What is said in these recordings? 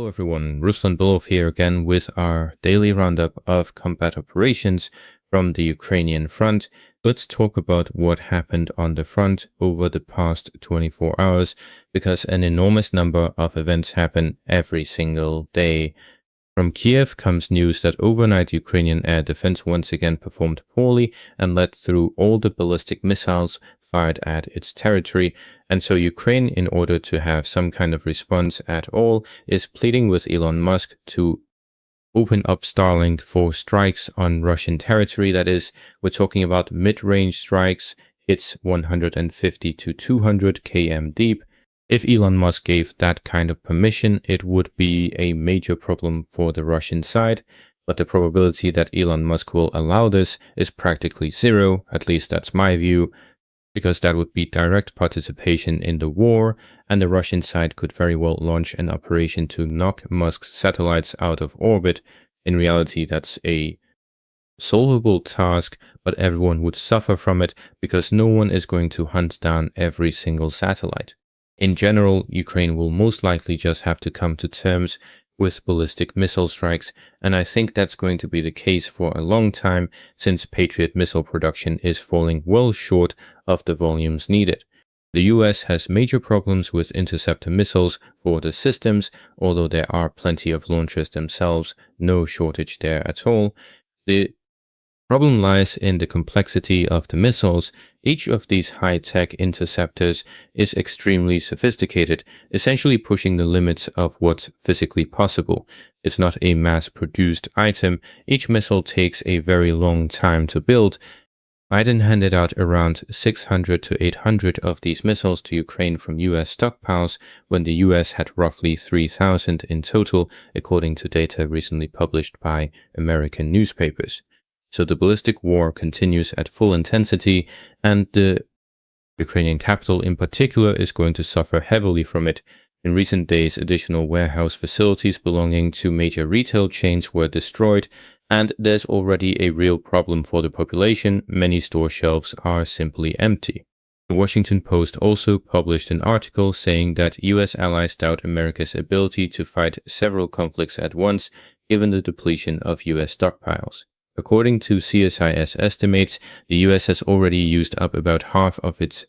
Hello everyone, Ruslan Belov here again with our daily roundup of combat operations from the Ukrainian front. Let's talk about what happened on the front over the past 24 hours, because an enormous number of events happen every single day. From Kyiv comes news that overnight Ukrainian air defense once again performed poorly and let through all the ballistic missiles fired at its territory, and so Ukraine, in order to have some kind of response at all, is pleading with Elon Musk to open up Starlink for strikes on Russian territory. That is, we're talking about mid-range strikes, hits 150 to 200 km deep. If Elon Musk gave that kind of permission, it would be a major problem for the Russian side, but the probability that Elon Musk will allow this is practically zero, at least that's my view, because that would be direct participation in the war, and the Russian side could very well launch an operation to knock Musk's satellites out of orbit. In reality, that's a solvable task, but everyone would suffer from it because no one is going to hunt down every single satellite. In general, Ukraine will most likely just have to come to terms with ballistic missile strikes, and I think that's going to be the case for a long time, since Patriot missile production is falling well short of the volumes needed. The US has major problems with interceptor missiles for the systems, although there are plenty of launchers themselves, no shortage there at all. The problem lies in the complexity of the missiles. Each of these high-tech interceptors is extremely sophisticated, essentially pushing the limits of what's physically possible. It's not a mass-produced item. Each missile takes a very long time to build. Biden handed out around 600 to 800 of these missiles to Ukraine from US stockpiles, when the US had roughly 3,000 in total, according to data recently published by American newspapers. So the ballistic war continues at full intensity, and the Ukrainian capital in particular is going to suffer heavily from it. In recent days, additional warehouse facilities belonging to major retail chains were destroyed, and there's already a real problem for the population. Many store shelves are simply empty. The Washington Post also published an article saying that US allies doubt America's ability to fight several conflicts at once, given the depletion of US stockpiles. According to CSIS estimates, the US has already used up about half of its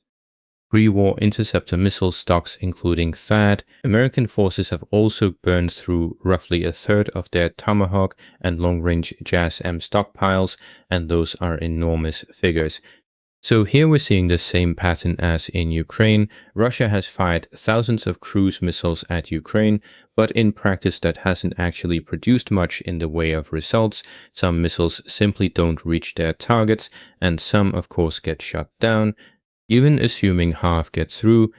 pre-war interceptor missile stocks, including THAAD. American forces have also burned through roughly a third of their Tomahawk and long-range JASSM stockpiles, and those are enormous figures. So here we're seeing the same pattern as in Ukraine. Russia has fired thousands of cruise missiles at Ukraine, but in practice that hasn't actually produced much in the way of results. Some missiles simply don't reach their targets, and some of course get shot down. Even assuming half get through,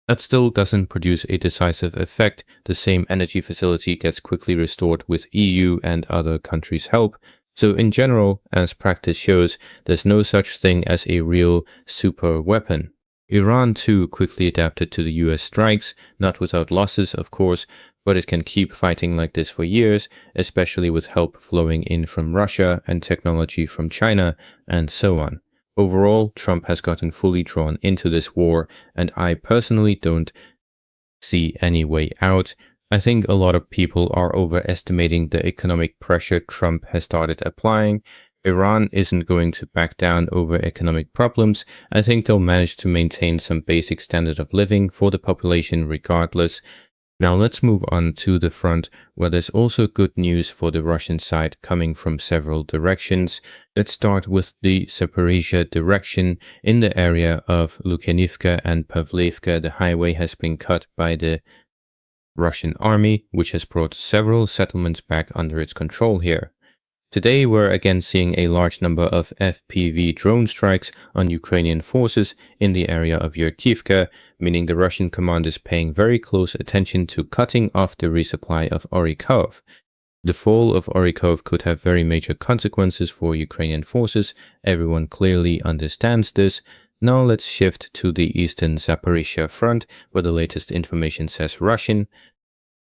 that still doesn't produce a decisive effect. The same energy facility gets quickly restored with EU and other countries' help. So in general, as practice shows, there's no such thing as a real super weapon. Iran too quickly adapted to the US strikes, not without losses of course, but it can keep fighting like this for years, especially with help flowing in from Russia and technology from China, and so on. Overall, Trump has gotten fully drawn into this war, and I personally don't see any way out. I think a lot of people are overestimating the economic pressure Trump has started applying. Iran isn't going to back down over economic problems. I think they'll manage to maintain some basic standard of living for the population regardless. Now let's move on to the front, where there's also good news for the Russian side coming from several directions. Let's start with the Zaporizhzhia direction. In the area of Lukyanivka and Pavlivka, the highway has been cut by the Russian army, which has brought several settlements back under its control here. Today we're again seeing a large number of FPV drone strikes on Ukrainian forces in the area of Yurtivka, meaning the Russian command is paying very close attention to cutting off the resupply of Orykhov. The fall of Orykhov could have very major consequences for Ukrainian forces. Everyone clearly understands this. Now let's shift to the eastern Zaporizhzhia front, where the latest information says Russian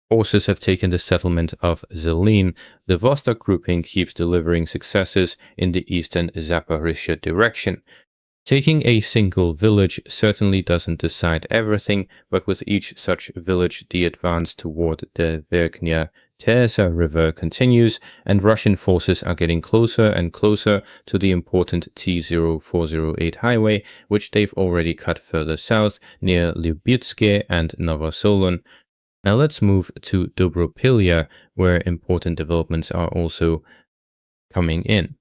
forces have taken the settlement of Zelin. The Vostok grouping keeps delivering successes in the eastern Zaporizhzhia direction. Taking a single village certainly doesn't decide everything, but with each such village, the advance toward the Verkhnya Teresa River continues, and Russian forces are getting closer and closer to the important T-0408 highway, which they've already cut further south near Lyubitske and Novosolon. Now let's move to Dobropilya, where important developments are also coming in.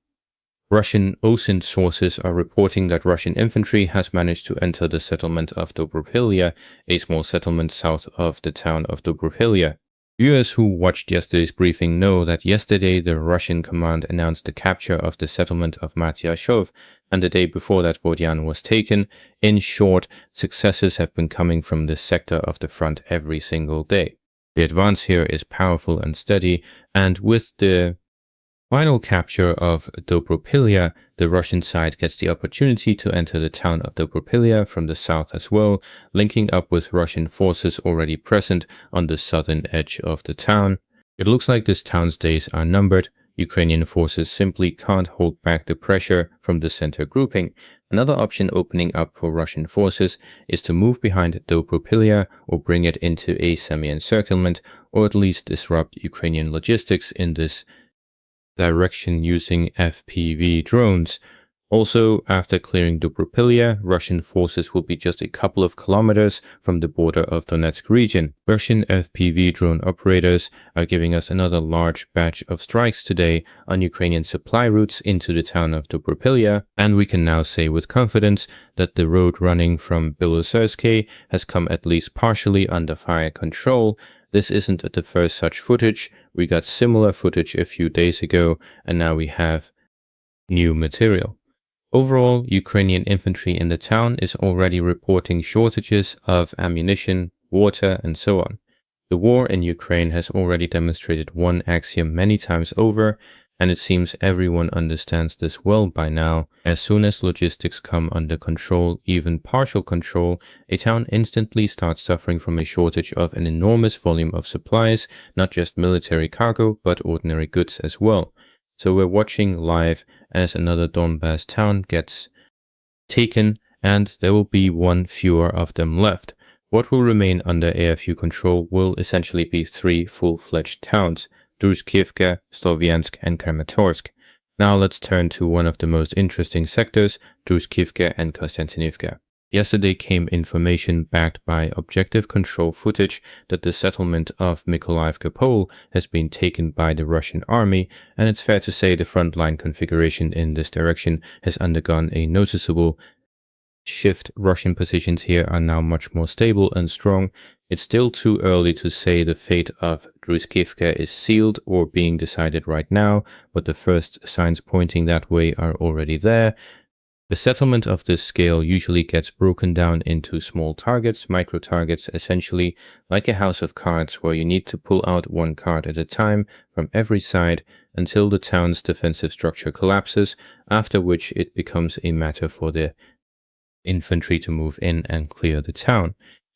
Russian OSINT sources are reporting that Russian infantry has managed to enter the settlement of Dobropilya, a small settlement south of the town of Dobropilya. Viewers who watched yesterday's briefing know that yesterday the Russian command announced the capture of the settlement of Matyashov, and the day before that Vodyan was taken. In short, successes have been coming from this sector of the front every single day. The advance here is powerful and steady, and with the final capture of Dobropilya, the Russian side gets the opportunity to enter the town of Dobropilya from the south as well, linking up with Russian forces already present on the southern edge of the town. It looks like this town's days are numbered. Ukrainian forces simply can't hold back the pressure from the center grouping. Another option opening up for Russian forces is to move behind Dobropilya or bring it into a semi-encirclement, or at least disrupt Ukrainian logistics in this direction using FPV drones. Also, after clearing Dobropilya, Russian forces will be just a couple of kilometers from the border of Donetsk region. Russian FPV drone operators are giving us another large batch of strikes today on Ukrainian supply routes into the town of Dobropilya, and we can now say with confidence that the road running from Belozerske has come at least partially under fire control. This isn't the first such footage. We got similar footage a few days ago, and now we have new material. Overall, Ukrainian infantry in the town is already reporting shortages of ammunition, water, and so on. The war in Ukraine has already demonstrated one axiom many times over, and it seems everyone understands this well by now. As soon as logistics come under control, even partial control, a town instantly starts suffering from a shortage of an enormous volume of supplies, not just military cargo, but ordinary goods as well. So we're watching live as another Donbass town gets taken, and there will be one fewer of them left. What will remain under AFU control will essentially be 3 full-fledged towns: Druskivka, Slovyansk, and Kramatorsk. Now let's turn to one of the most interesting sectors, Druskivka and Konstantinivka. Yesterday came information backed by objective control footage that the settlement of Mykolaiivka Pole has been taken by the Russian army, and it's fair to say the frontline configuration in this direction has undergone a noticeable shift. Russian positions here are now much more stable and strong. It's still too early to say the fate of Druskivka is sealed or being decided right now, but the first signs pointing that way are already there. The settlement of this scale usually gets broken down into small targets, micro-targets, essentially like a house of cards where you need to pull out one card at a time from every side until the town's defensive structure collapses, after which it becomes a matter for the infantry to move in and clear the town.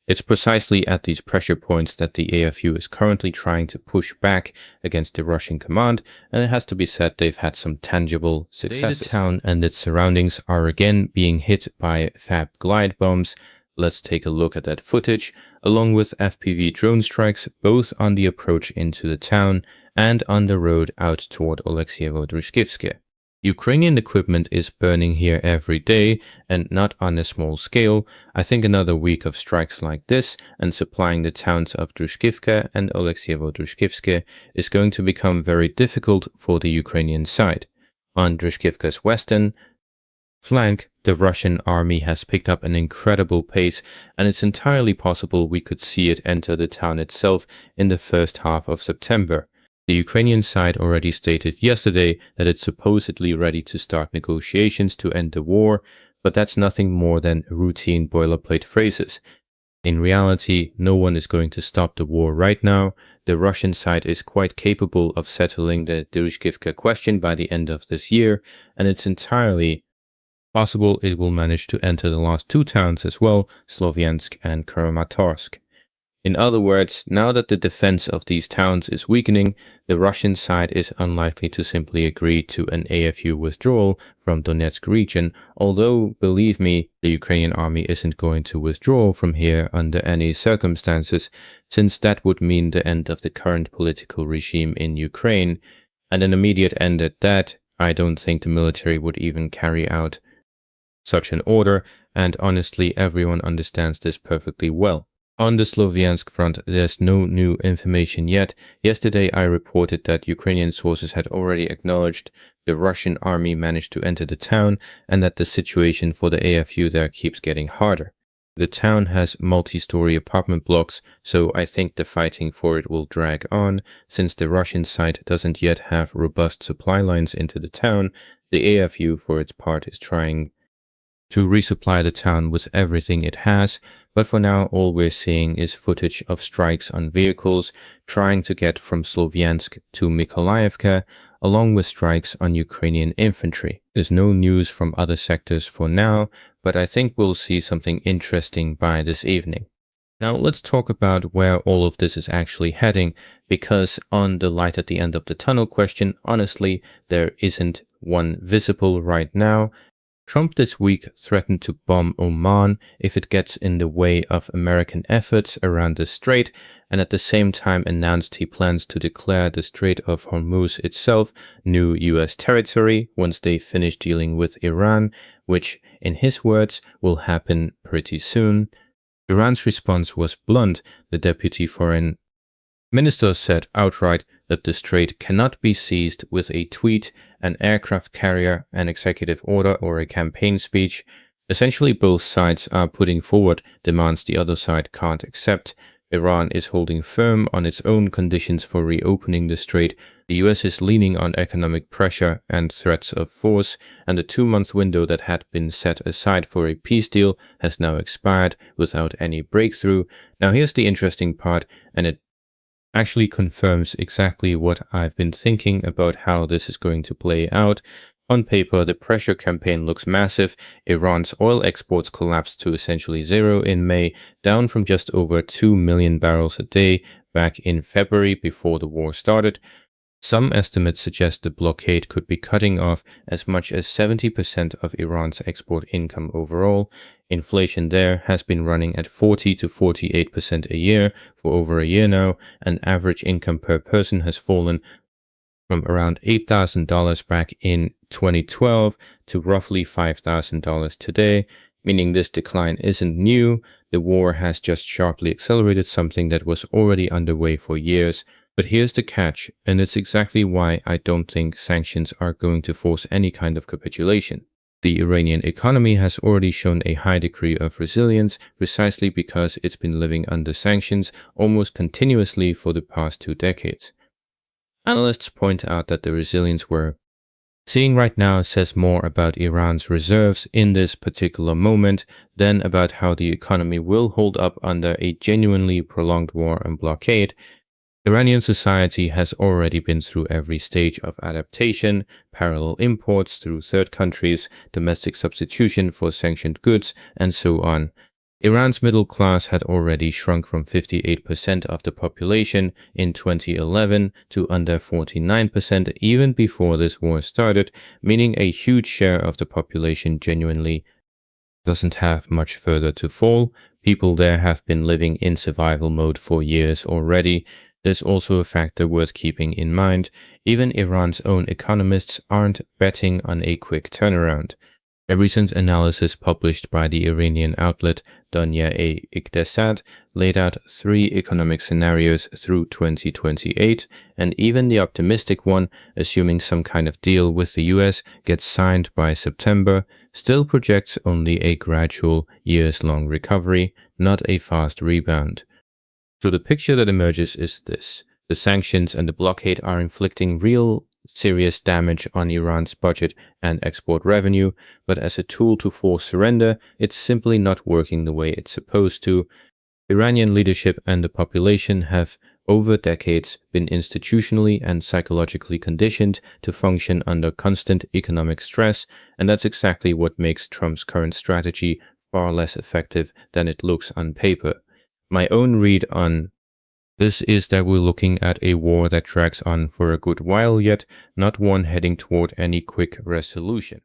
It's precisely at these pressure points that the AFU is currently trying to push back against the Russian command, and it has to be said they've had some tangible successes. The town and its surroundings are again being hit by FAB glide bombs. Let's take a look at that footage, along with FPV drone strikes, both on the approach into the town and on the road out toward Oleksievo-Druskivske. Ukrainian equipment is burning here every day, and not on a small scale. I think another week of strikes like this and supplying the towns of Druskivka and Oleksievo-Druskivske is going to become very difficult for the Ukrainian side. On Druskivka's western flank, the Russian army has picked up an incredible pace, and it's entirely possible we could see it enter the town itself in the first half of September. The Ukrainian side already stated yesterday that it's supposedly ready to start negotiations to end the war, but that's nothing more than routine boilerplate phrases. In reality, no one is going to stop the war right now. The Russian side is quite capable of settling the Druskivka question by the end of this year, and it's entirely possible it will manage to enter the last 2 towns as well, Slovyansk and Kramatorsk. In other words, now that the defense of these towns is weakening, the Russian side is unlikely to simply agree to an AFU withdrawal from Donetsk region, although, believe me, the Ukrainian army isn't going to withdraw from here under any circumstances, since that would mean the end of the current political regime in Ukraine, and an immediate end at that. I don't think the military would even carry out such an order, and honestly, everyone understands this perfectly well. On the Slovyansk front, there's no new information yet. Yesterday, I reported that Ukrainian sources had already acknowledged the Russian army managed to enter the town and that the situation for the AFU there keeps getting harder. The town has multi-story apartment blocks, so I think the fighting for it will drag on. Since the Russian side doesn't yet have robust supply lines into the town, the AFU, for its part, is trying to resupply the town with everything it has, but for now all we're seeing is footage of strikes on vehicles trying to get from Slovyansk to Mykolaiivka, along with strikes on Ukrainian infantry. There's no news from other sectors for now, but I think we'll see something interesting by this evening. Now let's talk about where all of this is actually heading, because on the light at the end of the tunnel question, honestly, there isn't one visible right now. Trump this week threatened to bomb Oman if it gets in the way of American efforts around the strait, and at the same time announced he plans to declare the Strait of Hormuz itself new US territory once they finish dealing with Iran, which, in his words, will happen pretty soon. Iran's response was blunt. The deputy foreign minister said outright that the strait cannot be seized with a tweet, an aircraft carrier, an executive order, or a campaign speech. Essentially, both sides are putting forward demands the other side can't accept. Iran is holding firm on its own conditions for reopening the strait. The US is leaning on economic pressure and threats of force, and the 2-month window that had been set aside for a peace deal has now expired without any breakthrough. Now here's the interesting part, and it actually confirms exactly what I've been thinking about how this is going to play out. On paper, the pressure campaign looks massive. Iran's oil exports collapsed to essentially zero in May, down from just over 2 million barrels a day back in February before the war started. Some estimates suggest the blockade could be cutting off as much as 70% of Iran's export income overall. Inflation there has been running at 40 to 48% a year for over a year now, and average income per person has fallen from around $8,000 back in 2012 to roughly $5,000 today, meaning this decline isn't new. The war has just sharply accelerated something that was already underway for years. But here's the catch, and it's exactly why I don't think sanctions are going to force any kind of capitulation. The Iranian economy has already shown a high degree of resilience precisely because it's been living under sanctions almost continuously for the past 2 decades. Analysts point out that the resilience we're seeing right now says more about Iran's reserves in this particular moment than about how the economy will hold up under a genuinely prolonged war and blockade. Iranian society has already been through every stage of adaptation, parallel imports through third countries, domestic substitution for sanctioned goods, and so on. Iran's middle class had already shrunk from 58% of the population in 2011 to under 49% even before this war started, meaning a huge share of the population genuinely doesn't have much further to fall. People there have been living in survival mode for years already. There's also a factor worth keeping in mind. Even Iran's own economists aren't betting on a quick turnaround. A recent analysis published by the Iranian outlet Dunya-e-Iqtisad laid out 3 economic scenarios through 2028, and even the optimistic one, assuming some kind of deal with the US gets signed by September, still projects only a gradual, years-long recovery, not a fast rebound. So the picture that emerges is this. The sanctions and the blockade are inflicting real serious damage on Iran's budget and export revenue, but as a tool to force surrender, it's simply not working the way it's supposed to. Iranian leadership and the population have, over decades, been institutionally and psychologically conditioned to function under constant economic stress, and that's exactly what makes Trump's current strategy far less effective than it looks on paper. My own read on this is that we're looking at a war that drags on for a good while, yet not one heading toward any quick resolution.